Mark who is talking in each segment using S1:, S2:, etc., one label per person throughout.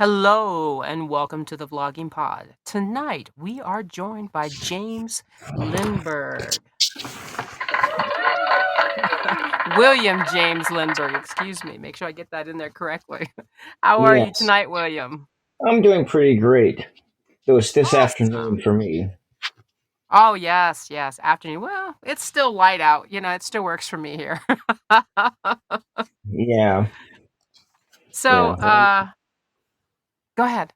S1: Hello and welcome to the Vlogging Pod. Tonight we are joined by James Lindberg. William James Lindberg, excuse me. Make sure I get that in there correctly. How are you
S2: Yes,
S1: tonight, William?
S2: I'm doing pretty great. It was this afternoon
S1: Awesome.
S2: for me.
S1: Oh, yes, yes. Afternoon. Well, it's still light out. It still works for me here.
S2: Yeah,
S1: So,
S2: yeah.
S1: go ahead.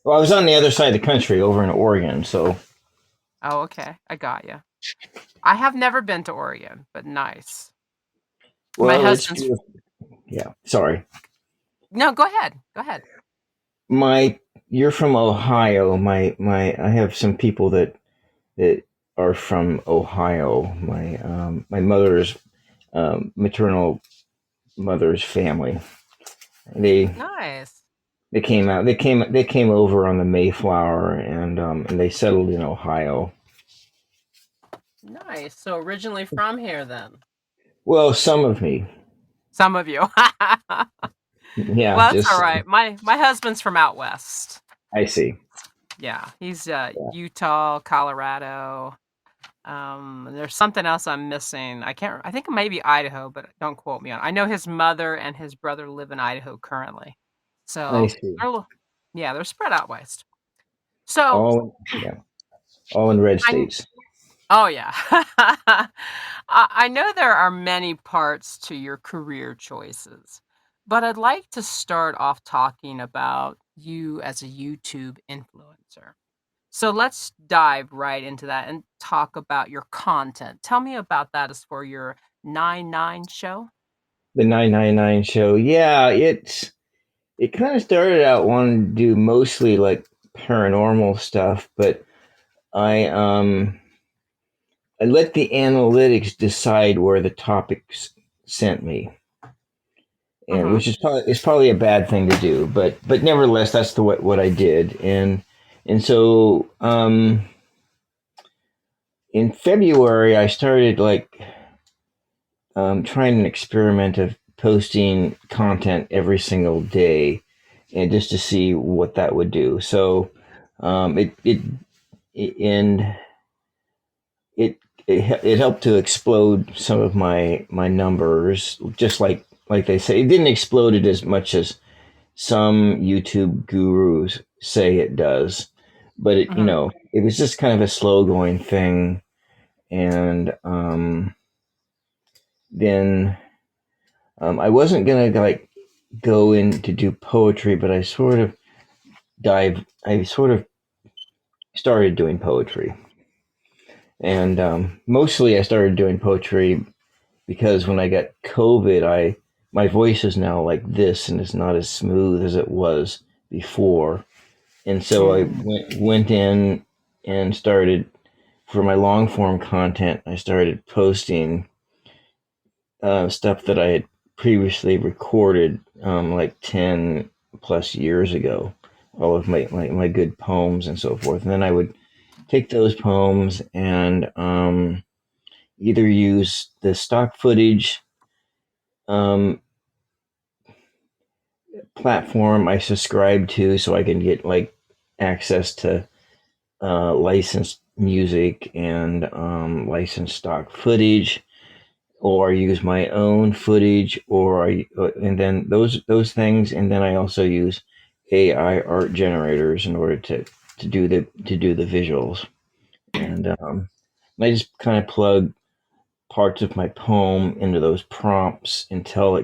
S2: Well, I was on the other side of the country, over in Oregon. So,
S1: Oh, okay. I got you. I have never been to Oregon, but nice. My
S2: well, it's
S1: husband's.
S2: beautiful. Yeah. Sorry,
S1: No, go ahead. Go ahead.
S2: my you're from Ohio. I have some people that are from Ohio. My mother's maternal mother's family. They
S1: Nice.
S2: they came out. They came over on the Mayflower and they settled in Ohio.
S1: Nice. So originally from here then.
S2: Well, some of me.
S1: Some of you.
S2: Yeah,
S1: Well, that's all
S2: just
S1: right. My husband's from out west.
S2: I see.
S1: Yeah, he's
S2: Yeah.
S1: Utah, Colorado. There's something else I'm missing. I think it may be Idaho, but don't quote me on it. I know his mother and his brother live in Idaho currently.
S2: I
S1: So,
S2: see.
S1: yeah, they're spread out west. So,
S2: Yeah, all in red
S1: I
S2: states.
S1: oh yeah. I know there are many parts to your career choices, but I'd like to start off talking about you as a YouTube influencer. So let's dive right into that and talk about your content. Tell me about that as for your 9-9 show.
S2: The 999 show. Yeah, it kind of started out wanting to do mostly like paranormal stuff, but I um I let the analytics decide where the topics sent me. And
S1: Mhm.
S2: which is probably a bad thing to do, but nevertheless that's the what I did. And so in February I started like trying an experiment of posting content every single day, and just to see what that would do. So it and it helped to explode some of my numbers, just like they say. It didn't explode it as much as some YouTube gurus say it does, but
S1: Mhm.
S2: it was just kind of a slow going thing. And then I wasn't gonna like go in to do poetry, but I sort of started doing poetry. And mostly I started doing poetry because when I got COVID, my voice is now like this and it's not as smooth as it was before. And so I
S1: Mm.
S2: went in and started, for my long form content, I started posting stuff that I had previously recorded, like 10 plus years ago, all of my good poems and so forth. And then I would take those poems and either use the stock footage um, platform I subscribe to so I can get like access to licensed music and licensed stock footage, or use my own footage, and then those things, and then I also use AI art generators in order to do the visuals, and I just kind of plug parts of my poem into those prompts until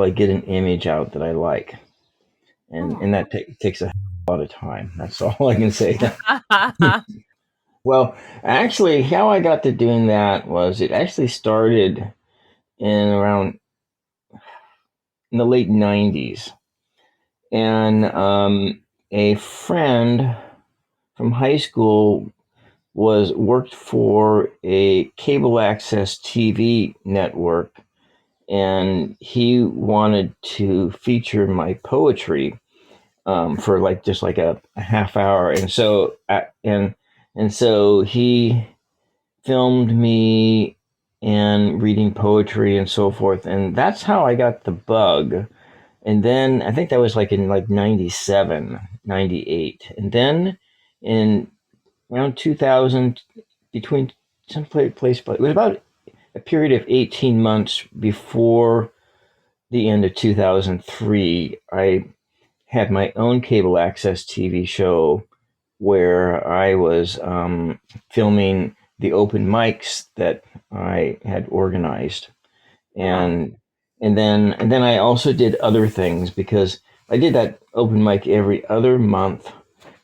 S2: I get an image out that I like, and
S1: Hmm.
S2: that takes a lot of time. That's all I can say. Well, actually, how I got to doing that was it actually started in around in the late '90s, and a friend from high school was worked for a cable access TV network, and he wanted to feature my poetry for like just like a half hour, and so he filmed me and reading poetry and so forth, and that's how I got the bug. and then I think that was like in like 97, 98, and then in around 2000, between some place, but it was about a period of 18 months before the end of 2003. I had my own cable access TV show where I was filming the open mics that I had organized,
S1: Hmm.
S2: and then I also did other things because I did that open mic every other month,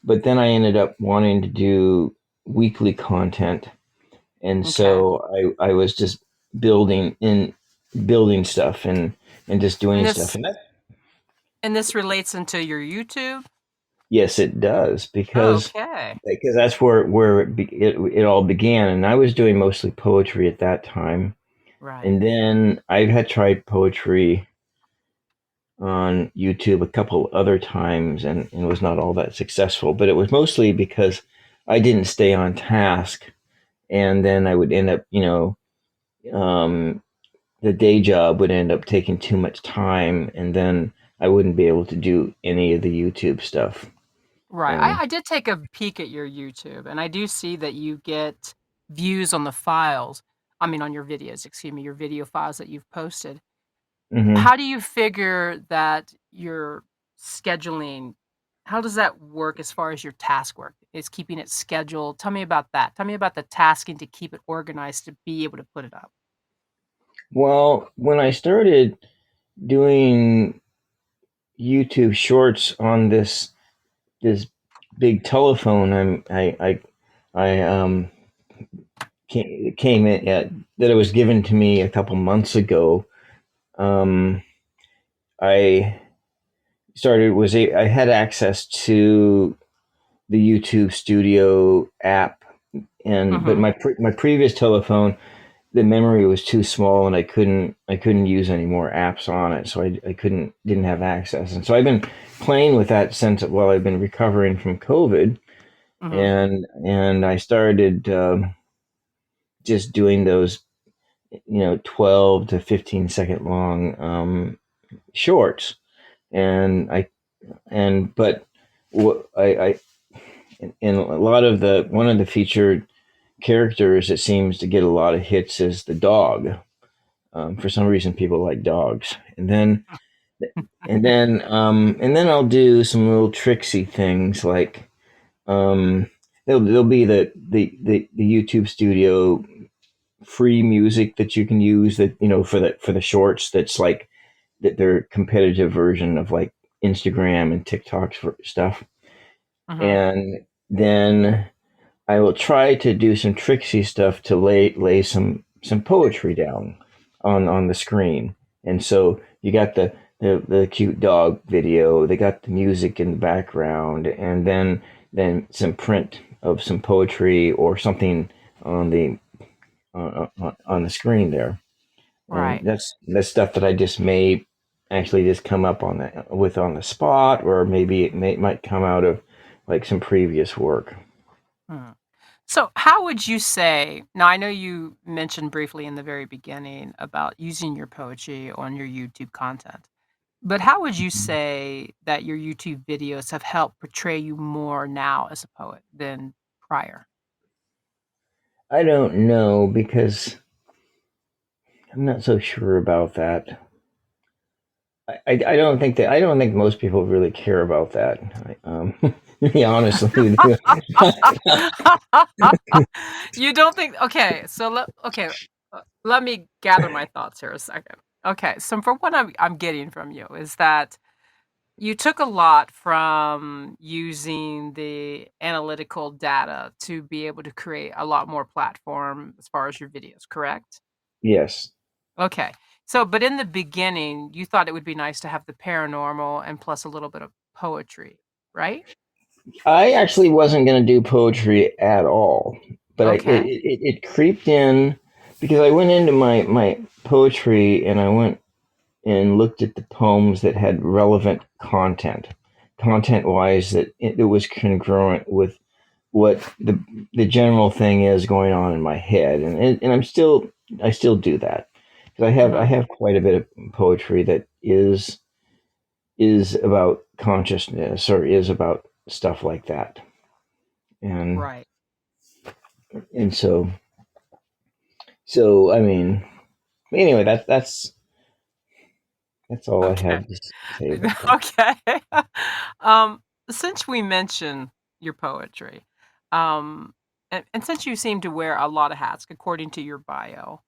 S2: but then I ended up wanting to do weekly content, and
S1: Okay.
S2: so I was just building in building stuff and just
S1: And
S2: doing stuff,
S1: this
S2: and that
S1: and this relates into your YouTube?
S2: yes it does
S1: Oh,
S2: because
S1: okay.
S2: that's where it all began, and I was doing mostly poetry at that time,
S1: Right.
S2: and then I had tried poetry on YouTube a couple other times and was not all that successful. But it was mostly because I didn't stay on task, and then I would end up, um, the day job would end up taking too much time, and then I wouldn't be able to do any of the YouTube stuff.
S1: Right.
S2: And
S1: I did take a peek at your YouTube, and I do see that you get views on the files. I mean, on your videos, excuse me, your video files that you've posted.
S2: mhm.
S1: How do you figure that you're scheduling? How does that work as far as your task work? Is keeping it scheduled? Tell me about that. Tell me about the tasking to keep it organized to be able to put it up.
S2: Well, when I started doing YouTube shorts on this big telephone, I came in at, that it was given to me a couple months ago. Um, I I had access to the YouTube Studio app, and but
S1: Mhm.
S2: my previous telephone, the memory was too small, and I couldn't use any more apps on it, so I didn't have access, and so I've been playing with that since while I've been recovering from COVID,
S1: Mhm.
S2: and I started just doing those 12 to 15-second long shorts, and I and but what I in a lot of the one of the featured characters that seems to get a lot of hits is the dog. For some reason, people like dogs, and then I'll do some little tricksy things like there'll be the YouTube Studio free music that you can use, that for the shorts, that's like that their competitive version of like Instagram and TikTok for stuff.
S1: Mhm.
S2: And then I will try to do some tricksy stuff to lay some poetry down on the screen. And so you got the cute dog video, they got the music in the background, and then some print of some poetry or something on the screen there. And
S1: Right.
S2: that's stuff that I just may actually just come up on the spot, or maybe might come out of like some previous work.
S1: Mm. So, how would you say now, I know you mentioned briefly in the very beginning about using your poetry on your YouTube content, but how would you say that your YouTube videos have helped portray you more now as a poet than prior?
S2: I don't know because I'm not so sure about that. I don't think most people really care about that. To be honest with you.
S1: You don't think okay, so let me gather my thoughts here a second. Okay, so from what I'm getting from you is that you took a lot from using the analytical data to be able to create a lot more platform as far as your videos, correct?
S2: Yes,
S1: Okay. So, but in the beginning, you thought it would be nice to have the paranormal and plus a little bit of poetry, right?
S2: I actually wasn't going to do poetry at all, but
S1: Okay.
S2: it creeped in because I went into my poetry, and I went and looked at the poems that had relevant content wise, that it was congruent with what the general thing is going on in my head, and I still do that because I
S1: Mhm.
S2: have quite a bit of poetry that is is about consciousness or is about stuff like that. And
S1: Right.
S2: and so I mean, anyway, that's all I
S1: Okay.
S2: have to say about that.
S1: Okay. Um, since we mentioned your poetry, um, and since you seem to wear a lot of hats according to your bio,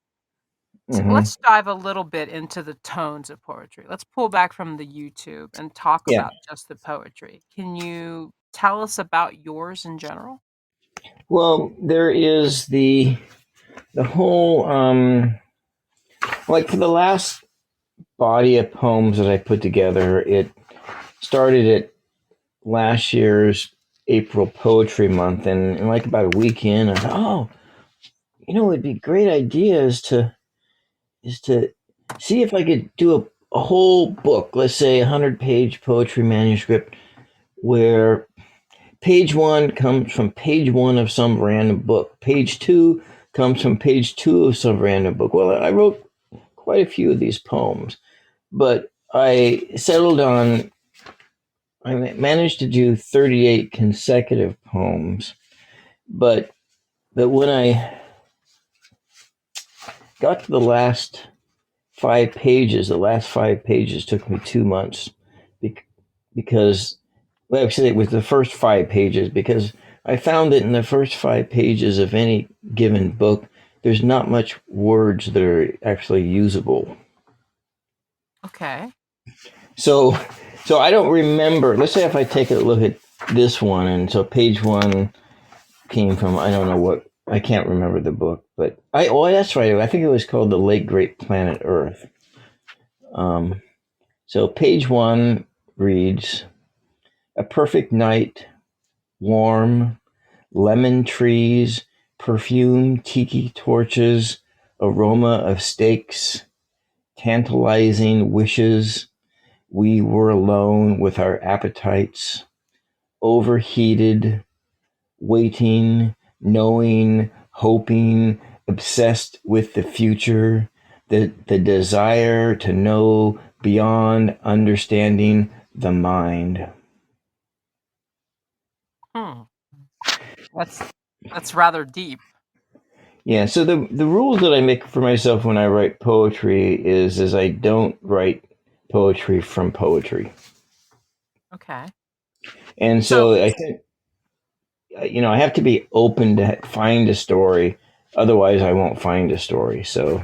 S2: Hmm.
S1: let's dive a little bit into the tones of poetry. Let's pull back from the YouTube and talk
S2: Yeah.
S1: about just the poetry. Can you tell us about yours in general?
S2: Well, there is the whole like for the last body of poems that I put together, it started at last year's April Poetry Month, and like about a week in, I thought, oh, it'd be a great idea is to see if I could do a whole book, let's say 100-page poetry manuscript, where page one comes from page one of some random book, page two comes from page two of some random book. Well, I wrote quite a few of these poems, but I settled on I managed to do 38 consecutive poems, but when I got to the last 5 pages took me 2 months because, well, actually, it was the first 5 pages because I found that in the first 5 pages of any given book, there's not much words that are actually usable.
S1: Okay.
S2: So, so I don't remember. Let's say if I take a look at this one, and so page one came from I don't know what I can't remember the book, but that's right. I think it was called The Late Great Planet Earth. Um, so page one reads: A perfect night, warm, lemon trees, perfume, tiki torches, aroma of steaks, tantalizing wishes. We were alone with our appetites, overheated, waiting, knowing, hoping, obsessed with the future, the desire to know beyond understanding the mind.
S1: Hmm. That's that's rather deep.
S2: Yeah, so the rules that I make for myself when I write poetry is I don't write poetry from poetry.
S1: Okay.
S2: And
S1: So
S2: so I think I have to be open to find a story, otherwise I won't find a story. So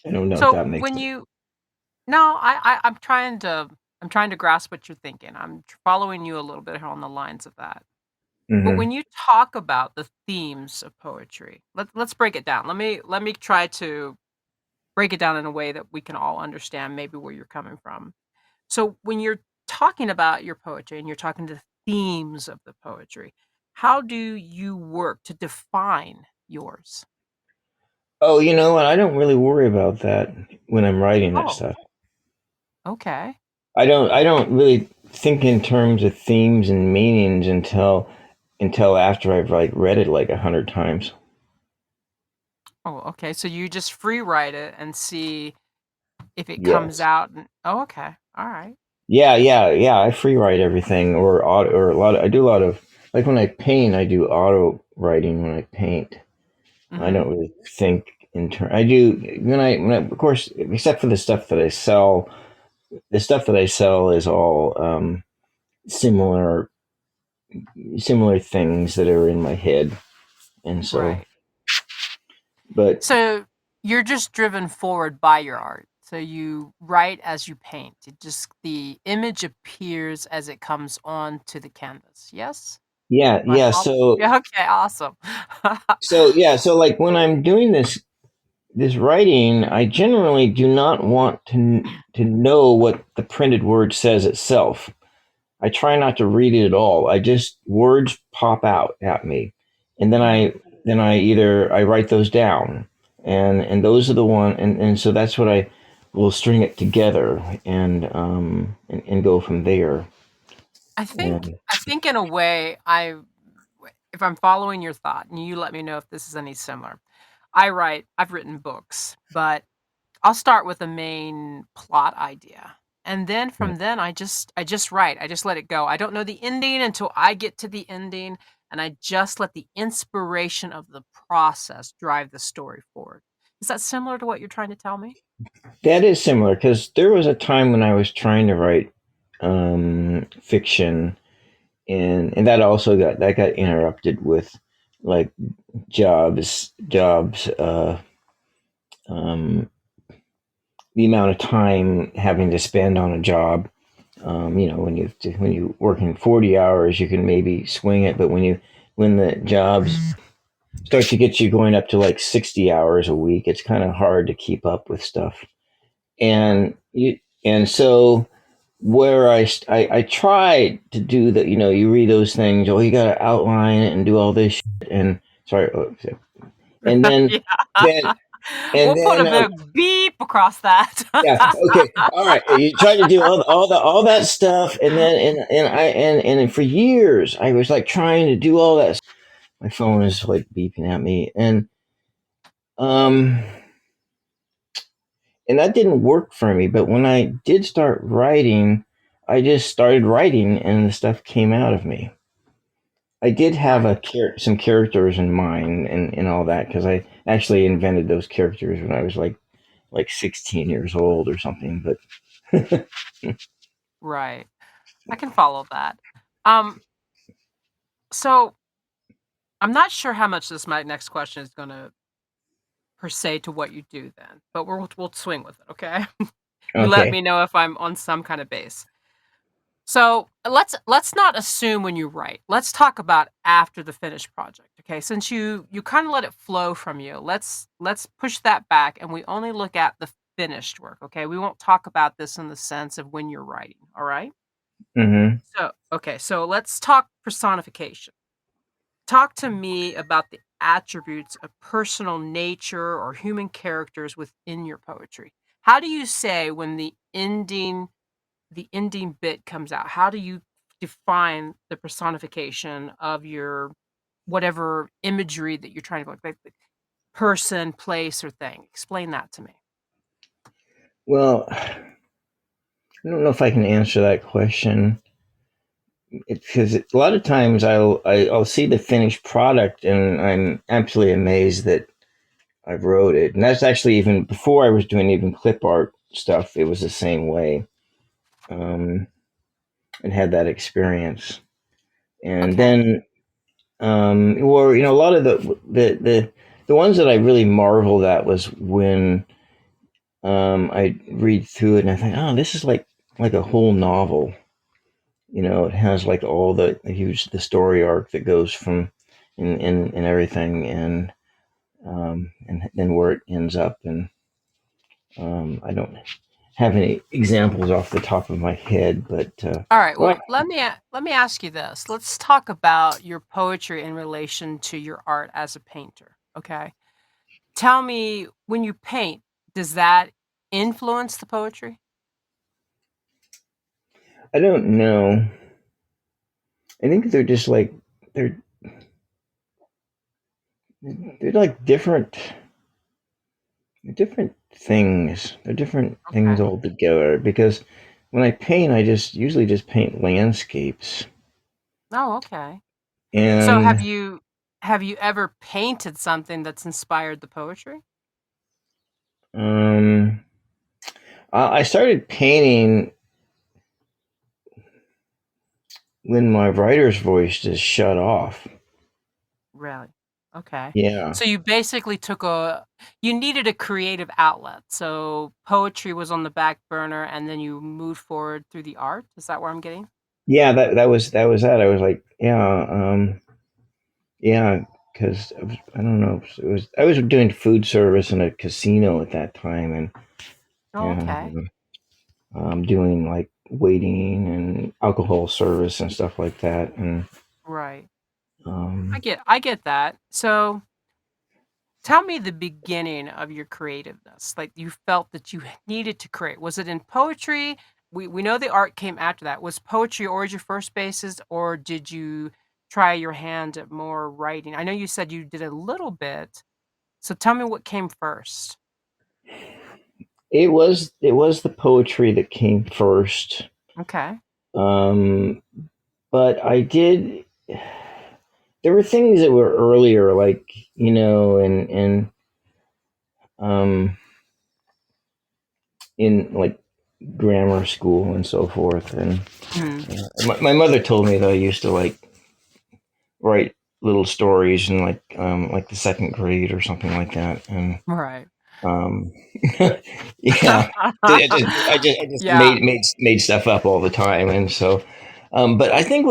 S2: I don't know if
S1: so
S2: that makes
S1: when
S2: sense.
S1: you no, I'm trying to grasp what you're thinking. I'm following you a little bit on the lines of that. But
S2: Hmm.
S1: when you talk about the themes of poetry, let's break it down. Let me try to break it down in a way that we can all understand maybe where you're coming from. So when you're talking about your poetry and you're talking to the themes of the poetry, how do you work to define yours?
S2: Oh, you know what? I don't really worry about that when I'm writing that
S1: Oh,
S2: stuff.
S1: okay.
S2: I don't really think in terms of themes and meanings until after I've like read it like 100 times.
S1: Oh, okay. So you just free write it and see if it comes
S2: Yes.
S1: out and oh, okay. All right.
S2: Yeah, yeah, yeah. I free write everything or a lot. I do a lot of like when I paint. I do auto writing when I paint. I
S1: Mhm.
S2: don't really think in turn. I do when I of course except for the stuff that I sell. The stuff that I sell is all similar similar things that are in my head, and so
S1: Right.
S2: but
S1: So you're just driven forward by your art. So you write as you paint. It just the image appears as it comes onto the canvas. Yes?
S2: yeah,
S1: Am I
S2: yeah.
S1: follow
S2: So
S1: yeah, okay, awesome.
S2: yeah, so like when I'm doing this writing, I generally do not want to know what the printed word says itself. I try not to read it at all. I just words pop out at me, and
S1: Mhm.
S2: then I either I write those down, and those are the one, and so that's what I will string it together and go from there.
S1: I think
S2: And
S1: I think in a way if I'm following your thought and you let me know if this is any similar. I've written books, but I'll start with the main plot idea. And then
S2: Yeah.
S1: from then I just write. I just let it go. I don't know the ending until I get to the ending, and I just let the inspiration of the process drive the story forward. Is that similar to what you're trying to tell me?
S2: That is similar because there was a time when I was trying to write fiction, and that also got interrupted with like jobs, um, the amount of time having to spend on a job. When you working 40 hours, you can maybe swing it, but when the jobs start to get you going up to like 60 hours a week, it's kind of hard to keep up with stuff.
S1: Right.
S2: And so where I tried to do that, you read those things. Oh, you got to outline it and do all this shit. And sorry, and then
S1: Yeah.
S2: then and
S1: We'll put a
S2: then
S1: big beep across that.
S2: yeah, okay, all right. You try to do all that stuff, and then and for years I was like trying to do all that. My phone is like beeping at me, um and that didn't work for me. But when I did start writing, I just started writing, and the stuff came out of me. I did have
S1: Right.
S2: some characters in mind and all that because I actually invented those characters when I was like 16 years old or something. But
S1: Right. I can follow that. Um, so I'm not sure how much this my next question is gonna per se to what you do then, but we'll swing with it, okay? You let
S2: okay.
S1: me know if I'm on some kind of base. So let's not assume when you write. Let's talk about after the finished project, okay? Since you kind of let it flow from you, let's push that back and we only look at the finished work, okay? We won't talk about this in the sense of when you're writing, all right?
S2: Mm-hmm.
S1: So let's talk personification. Talk to me about the attributes of personal nature or human characters within your poetry. How do you say when the ending bit comes out? How do you define the personification of your whatever imagery that you're trying to like person, place, or thing? Explain that to me.
S2: Well, I don't know if I can answer that question because a lot of times I'll see the finished product and I'm absolutely amazed that I wrote it. And that's actually even before I was doing even clip art stuff. It was the same way. Um, and had that experience. And
S1: Okay.
S2: then, or a lot of the ones that I really marveled at was when I read through it and I think, oh, this is like a whole novel. It has like all the huge the story arc that goes from and everything, and then where it ends up. And I don't have any examples off the top of my head, but
S1: All right.
S2: well,
S1: Well, let me ask you this. Let's talk about your poetry in relation to your art as a painter. Okay. Tell me when you paint, does that influence the poetry?
S2: I don't know. I think they're just like they're they're like different things. They're different things
S1: Okay.
S2: altogether. Because when I paint, I just usually just paint landscapes,
S1: Oh, okay. So have
S2: and
S1: you have you ever painted something that's inspired the poetry?
S2: um, I started painting when my writer's voice just shut off.
S1: Really? Okay.
S2: Yeah,
S1: So you basically you needed a creative outlet. So poetry was on the back burner and then you moved forward through the art. Is that where I'm getting?
S2: yeah. That was that. I was like, yeah, because I don't know. I was doing food service in a casino at that time,
S1: Oh, okay.
S2: and doing like waiting and alcohol service and stuff like that. And
S1: Right. I
S2: um,
S1: get I get that. So tell me the beginning of your creativeness. Like you felt that you needed to create. Was it in poetry? We know the art came after that. Was poetry always your first basis, or did you try your hand at more writing? I know you said you did a little bit. So tell me what came first.
S2: it was the poetry that came first.
S1: Okay.
S2: Um, but I did. There were things that were earlier, like um, in like grammar school and so forth. And
S1: Mhm.
S2: my mother told me that I used to like write little stories in like the second grade or something like that. And
S1: Right.
S2: um, yeah, I just
S1: Yeah.
S2: made stuff up all the time. And so, but I think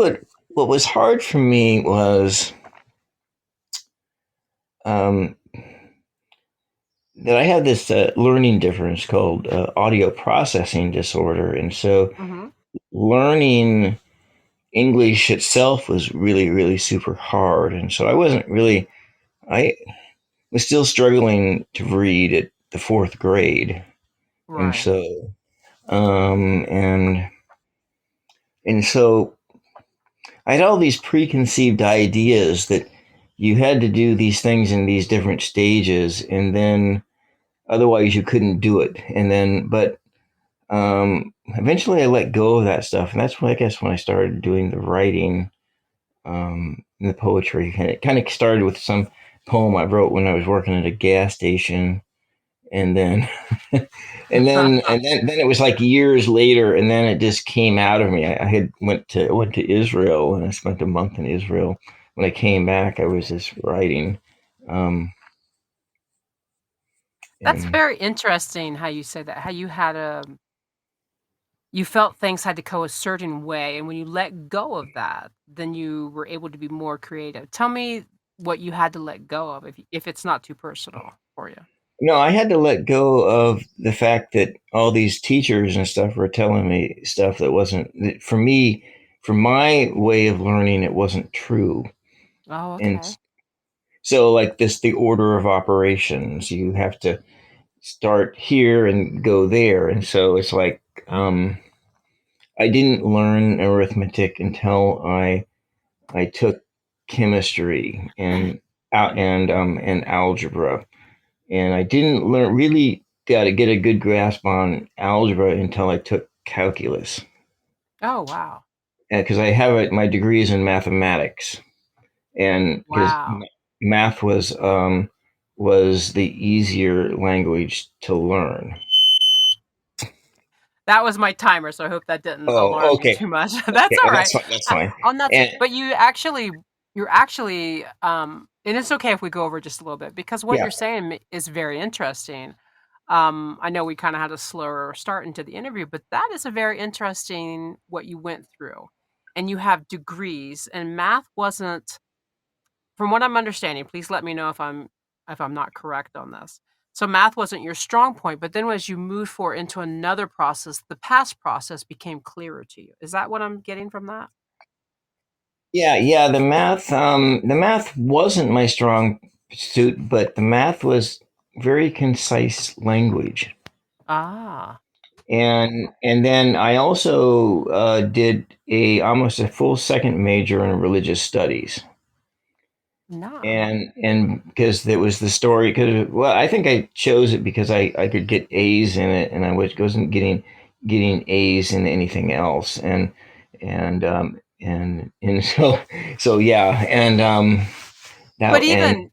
S2: what was hard for me was um, that I have this learning difference called audio processing disorder, and so
S1: Mhm.
S2: learning English itself was really, really super hard. And so I was still struggling to read at the fourth grade. And
S1: Right.
S2: so, um, and, and so I had all these preconceived ideas that you had to do these things in these different stages, and then otherwise you couldn't do it. And then, but eventually I let go of that stuff. And that's when I guess when I started doing the writing in the poetry. And it kind of started with some poem I wrote when I was working at a gas station, and then then it was like years later, and then it just came out of me. I had went to Israel, and I spent a month in Israel. When I came back, I was just writing, um,
S1: That's
S2: and
S1: very interesting how you say that, how you felt things had to go a certain way, and when you let go of that, then you were able to be more creative. Tell me what you had to let go of if it's not too personal for you.
S2: no, I had to let go of the fact that all these teachers and stuff were telling me stuff that wasn't that for me, for my way of learning. It wasn't true.
S1: Oh,
S2: And
S1: okay.
S2: so, like this, the order of operations, you have to start here and go there. And so it's like, I didn't learn arithmetic until I took chemistry and algebra, and I didn't learn really got to get a good grasp on algebra until I took calculus,
S1: Oh, wow.
S2: because I have my degrees in mathematics, and because
S1: Wow.
S2: math was the easier language to learn.
S1: That was my timer, so I hope that didn't
S2: Oh,
S1: alarm you
S2: okay,
S1: too much. That's
S2: okay,
S1: all
S2: oh,
S1: right.
S2: that's fine. That's fine.
S1: On that
S2: And
S1: but you're actually, and it's okay if we go over just a little bit because what
S2: yeah,
S1: you're saying is very interesting. I know we kinda had a slower start into the interview, but that is a very interesting what you went through. And you have degrees, and math wasn't from what I'm understanding, please let me know if I'm not correct on this. So math wasn't your strong point, but then as you moved forward into another process, the past process became clearer to you. Is that what I'm getting from that?
S2: yeah. The math wasn't my strong suit, but the math was very concise language.
S1: Ah,
S2: And then I also did a almost a full second major in religious studies,
S1: nah.
S2: and because it was the story. Because well, I think I chose it because I could get A's in it, and I wasn't getting A's in anything else, and so yeah, and
S1: But
S2: that and
S1: even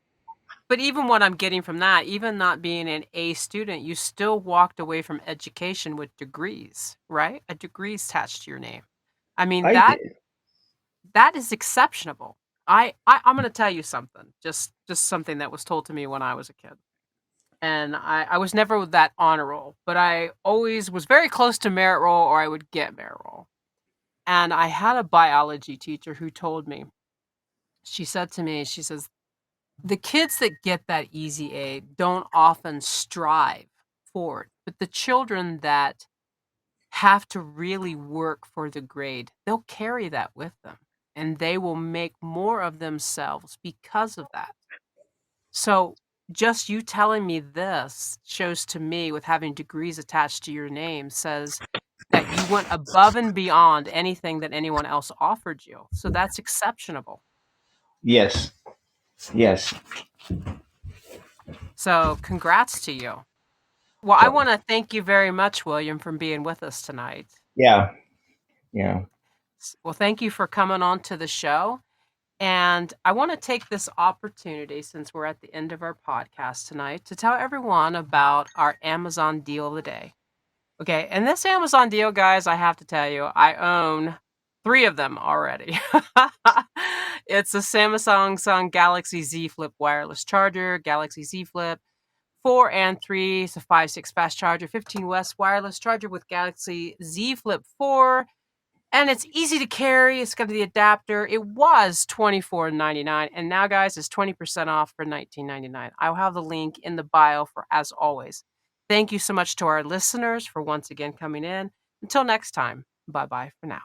S1: but even what I'm getting from that, even not being an A student, you still walked away from education with degrees, right? A degree's attached to your name. I mean,
S2: I did.
S1: that is exceptional. I'm gonna tell you something, just something that was told to me when I was a kid. And I was never that honor roll, but I always was very close to merit roll or I would get merit roll. And I had a biology teacher who told me, she said to me, she says, the kids that get that easy A don't often strive for it, but the children that have to really work for the grade, they'll carry that with them and they will make more of themselves because of that. So, just you telling me this shows to me with having degrees attached to your name says that you went above and beyond anything that anyone else offered you. So that's exceptional.
S2: Yes, yes.
S1: So congrats to you. Well, I
S2: So
S1: wanna thank you very much, William, for being with us tonight.
S2: yeah, yeah.
S1: Well, thank you for coming on to the show. And I want to take this opportunity, since we're at the end of our podcast tonight, to tell everyone about our Amazon deal of the day. Okay, and this Amazon deal, guys, I have to tell you, I own three of them already. It's a Samsung Galaxy Z Flip wireless charger, Galaxy Z Flip 4 and 3, it's a 5.6 fast charger, 15 West wireless charger with Galaxy Z Flip 4, and it's easy to carry. It's got the adapter. It was $24.99, and now, guys, it's 20% off for $19.99. I'll have the link in the bio for as always. Thank you so much to our listeners for once again coming in. Until next time, bye bye for now.